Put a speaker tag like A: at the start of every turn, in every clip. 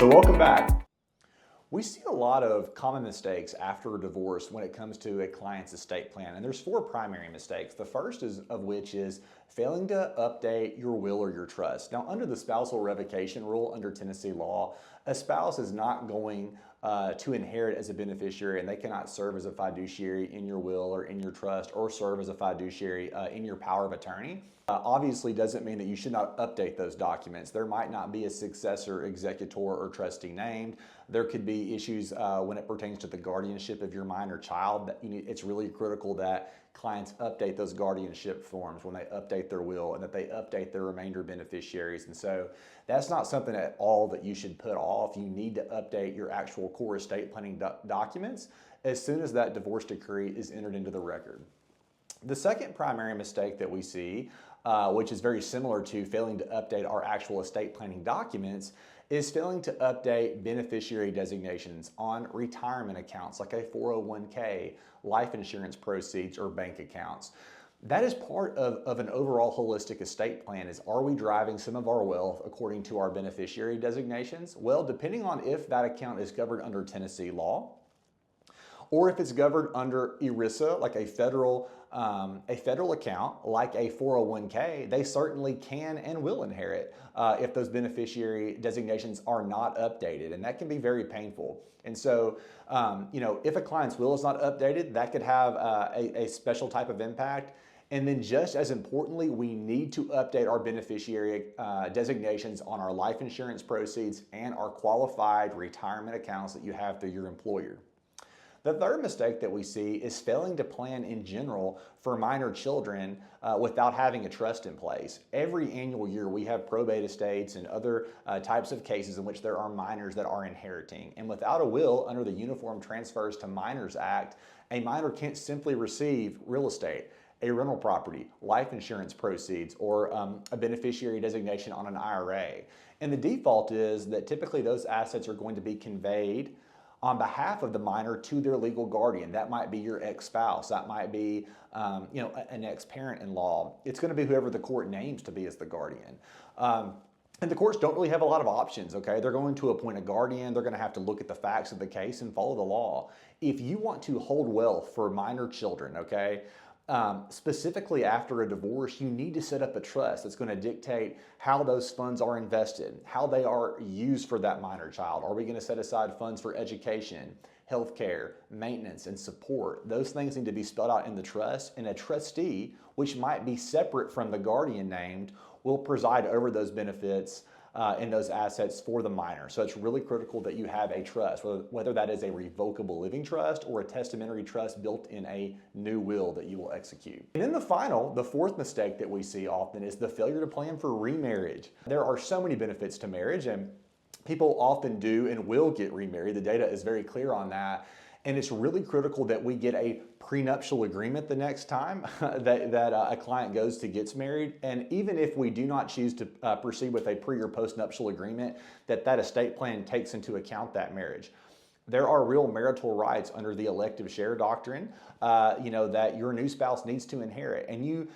A: So welcome back. We see a lot of common mistakes after a divorce when it comes to a client's estate plan, and there's four primary mistakes. The first of which is failing to update your will or your trust. Now, under the spousal revocation rule under Tennessee law, a spouse is not going to inherit as a beneficiary, and they cannot serve as a fiduciary in your will or in your trust, or serve as a fiduciary in your power of attorney. Obviously doesn't mean that you should not update those documents. There might not be a successor, executor, or trustee named. There could be issues when it pertains to the guardianship of your minor child. It's really critical that clients update those guardianship forms when they update their will, and that they update their remainder beneficiaries. And so that's not something at all that you should put off. You need to update your actual core estate planning documents as soon as that divorce decree is entered into the record. The second primary mistake that we see, which is very similar to failing to update our actual estate planning documents, is failing to update beneficiary designations on retirement accounts like a 401k, life insurance proceeds, or bank accounts. That is part of an overall holistic estate plan. Is, are we driving some of our wealth according to our beneficiary designations? Well, depending on if that account is covered under Tennessee law, or if it's governed under ERISA, like a federal account, like a 401k, they certainly can and will inherit if those beneficiary designations are not updated, and that can be very painful. And so, if a client's will is not updated, that could have a special type of impact. And then, just as importantly, we need to update our beneficiary designations on our life insurance proceeds and our qualified retirement accounts that you have through your employer. The third mistake that we see is failing to plan in general for minor children without having a trust in place. Every annual year we have probate estates and other types of cases in which there are minors that are inheriting. And without a will under the Uniform Transfers to Minors Act, a minor can't simply receive real estate, a rental property, life insurance proceeds, or a beneficiary designation on an IRA. And the default is that typically those assets are going to be conveyed on behalf of the minor to their legal guardian. That might be your ex-spouse. That might be an ex-parent-in-law. It's going to be whoever the court names to be as the guardian. And the courts don't really have a lot of options, okay? They're going to appoint a guardian. They're going to have to look at the facts of the case and follow the law. If you want to hold wealth for minor children, okay, specifically after a divorce, you need to set up a trust that's going to dictate how those funds are invested, how they are used for that minor child. Are we going to set aside funds for education, healthcare, maintenance, and support? Those things need to be spelled out in the trust, and a trustee, which might be separate from the guardian named, will preside over those benefits and those assets for the minor. So it's really critical that you have a trust, whether that is a revocable living trust or a testamentary trust built in a new will that you will execute. And then the fourth mistake that we see often is the failure to plan for remarriage. There are so many benefits to marriage, and people often do and will get remarried. The data is very clear on that. And it's really critical that we get a prenuptial agreement the next time that a client goes to get married. And even if we do not choose to proceed with a pre or postnuptial agreement, that estate plan takes into account that marriage. There are real marital rights under the elective share doctrine, that your new spouse needs to inherit. And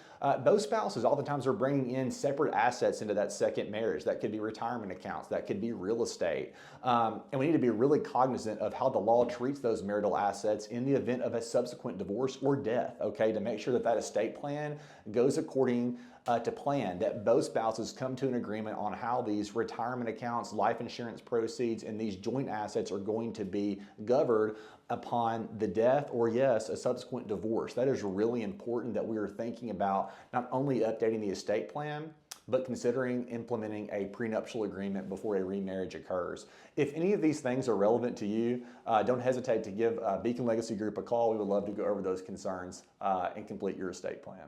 A: those spouses oftentimes are bringing in separate assets into that second marriage. That could be retirement accounts, that could be real estate. And we need to be really cognizant of how the law treats those marital assets in the event of a subsequent divorce or death, okay, to make sure that estate plan goes according to plan, that both spouses come to an agreement on how these retirement accounts, life insurance proceeds, and these joint assets are going to be governed upon the death or, yes, a subsequent divorce. That is really important that we are thinking about not only updating the estate plan, but considering implementing a prenuptial agreement before a remarriage occurs. If any of these things are relevant to you, don't hesitate to give Beacon Legacy Group a call. We would love to go over those concerns and complete your estate plan.